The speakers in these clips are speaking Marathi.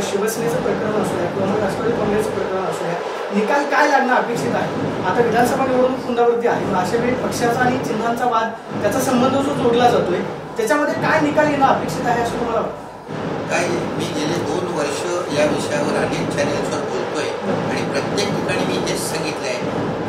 शिवसेनेचं प्रकरण असू द्या किंवा मग राष्ट्रवादी काँग्रेसचं प्रकरण असू द्या, निकाल काय लागणं अपेक्षित आहे? आता विधानसभा निवडणूक पुनरावृत्ती आहे, अशा वेळी पक्षाचा आणि चिन्हांचा वाद, त्याचा संबंध जो जोडला जातोय, त्याच्यामध्ये काय निकाल येणं अपेक्षित आहे असं तुम्हाला वाटतं? काय, मी गेले 2 वर्ष या विषयावर अनेक चॅनेल्सवर बोलतोय आणि प्रत्येक ठिकाणी मी हेच सांगितलंय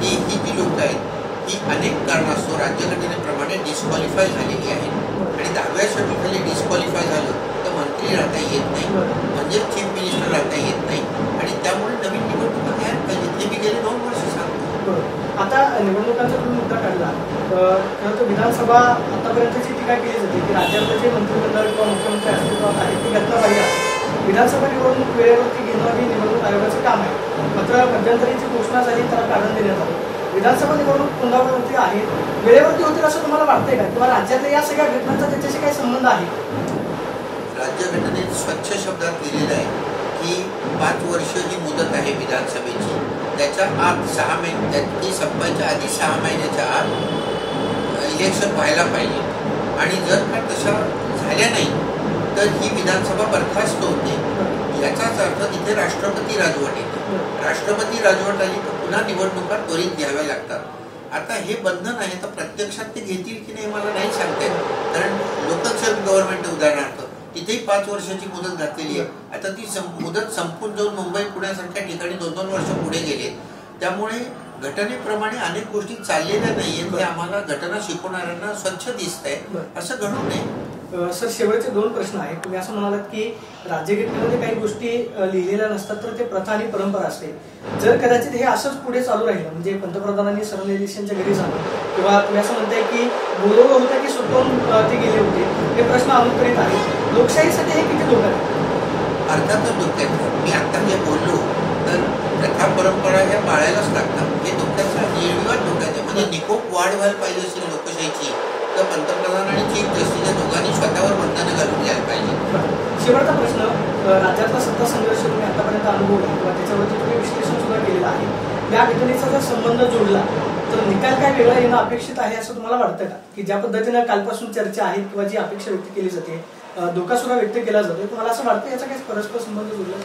की ही जी लोक आहेत ही अनेक कारणास्तव राज्यघटनेप्रमाणे डिस्क्वालिफाय झालेली आहेत आणि 10व्या शेड्यूलखाली डिस्क्वालिफाय झालं तर मंत्री राहता येत नाही, म्हणजे चीफ मिनिस्टर राहता येत नाही आणि त्यामुळे नवीन निवडणुका घ्यायला पाहिजे. हे मी गेले 2 वर्ष सांगतो. आता निवडणुकांचा तुम्ही मुद्दा काढला, खरं तर विधानसभा आतापर्यंतची टीका केली जाते की राज्यातलं जे मंत्रिमंडळ किंवा मुख्यमंत्री अस्तित्वात आहे ती घटना पाहिजे. विधानसभा निवडणूक वेळेवरती घेणं ही निवडणूक आयोगाचं काम आहे, मात्र मध्यंतरीची घोषणा झाली, त्याला कारण देण्यात आलं. विधानसभा निवडणूक पुनरावृत्ती आहे, वेळेवरती होतील असं तुम्हाला वाटतंय का, किंवा राज्यातल्या या सगळ्या घटनांचा त्याच्याशी काही संबंध आहे? राज्यघटनेत स्वच्छ शब्दात लिहिलेलं आहे की 5 वर्ष जी मुदत आहे विधानसभेची, त्याच्या आत 6 महिने, ती संपायच्या आधी 6 महिन्याच्या आत इलेक्शन व्हायला पाहिजे आणि जर का तशा झाल्या नाही तर ही विधानसभा बरखास्त होते. याचाच अर्थ तिथे राष्ट्रपती राजवट येते. राष्ट्रपती राजवट आली तर पुन्हा निवडणुका त्वरित घ्याव्या लागतात. आता हे बंधन आहे तर प्रत्यक्षात ते घेतील की नाही मला नाही सांगता येत, कारण लोकल सेल्फ गव्हर्नमेंट उदाहरणार्थ तिथेही 5 वर्षाची मुदत घातलेली आहे. आता ती मुदत संपून जाऊन मुंबई पुण्यासारख्या ठिकाणी 2-2 वर्ष पुढे गेले. त्यामुळे घटनेप्रमाणे अनेक गोष्टी चाललेल्या नाहीयेत हे आम्हाला घटना शिकवणाऱ्यांना स्वच्छ दिसतंय. असं घडू नये. सर, शेवटचे 2 प्रश्न आहेत. तुम्ही असं म्हणालात की राज्यघटनेमध्ये काही गोष्टी लिहिलेल्या नसतात तर ते प्रथा आणि परंपरा असते. जर कदाचित हे असंच पुढे चालू राहिलं, म्हणजे पंतप्रधानांनी सरन्यायाधीशांच्या घरी जाणं किंवा तुम्ही असं म्हणताय की बोलवलं होतं की स्वतःहून ते गेले होते, हे प्रश्न अनुत्तरित आहेत. लोकशाहीसाठी हे किती धोका आहे? अर्थातच धोक्यात. मी आता जे बोललो तर प्रथा परंपरा ह्या पाळायलाच लागतात. हे धोक्याचा निर्विवाद धोक्यात आहे. म्हणजे निकोप वाढ व्हायला पाहिजे असेल लोकशाहीची तर पंतप्रधान आणि चीफ जस्टिस या दोघांनी स्वतःवर बंधनं घालून घ्यायला पाहिजे. शेवटचा प्रश्न, राज्यातला सत्ता संघर्ष तुम्ही आतापर्यंत अनुभवला किंवा त्याच्यावरती तुम्ही विश्लेषण सुद्धा केलेलं आहे, या घटनेचा जर संबंध जोडला तर निकाल काय वेगळा येणं अपेक्षित आहे असं तुम्हाला वाटतं का? की ज्या पद्धतीनं कालपासून चर्चा आहे किंवा जी अपेक्षा व्यक्त केली जाते, धोका सुद्धा व्यक्त केला जातो, तुम्हाला असं वाटतं याचा काही परस्पर संबंध जोडला?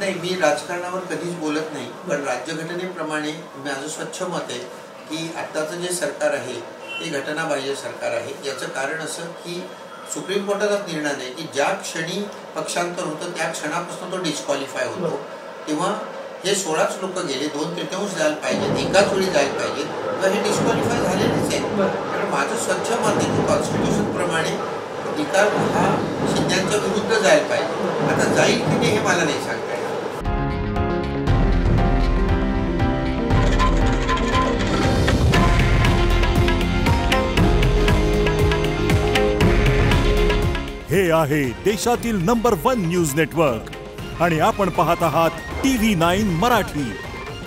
नाही, मी राजकारणावर कधीच बोलत नाही, पण राज्यघटनेप्रमाणे माझं स्वच्छ मत आहे की आत्ताचं जे सरकार आहे ते घटनाबाह्य सरकार आहे. याचं कारण असं की सुप्रीम कोर्टाचाच निर्णय आहे की ज्या क्षणी पक्षांतर होतं त्या क्षणापासून तो डिस्क्वालिफाय होतो. तेव्हा हे 16च लोक गेले, 2/3 जायला पाहिजेत, एकाच वेळी जायला पाहिजे, तर हे डिस्क्वालिफाय झालेलेच आहे. कारण माझं स्वच्छ मत आहे की कॉन्स्टिट्यूशन प्रमाणे निकाल हा शिंद्यांच्या विरुद्ध जायला पाहिजे. आता जाईल की नाही हे मला नाही सांगता येणार. हे आहे देशातील नंबर 1 न्यूज नेटवर्क आणि आपण पाहत आहात TV9 मराठी.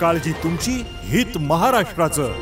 काळजी तुमची, हित महाराष्ट्राचं.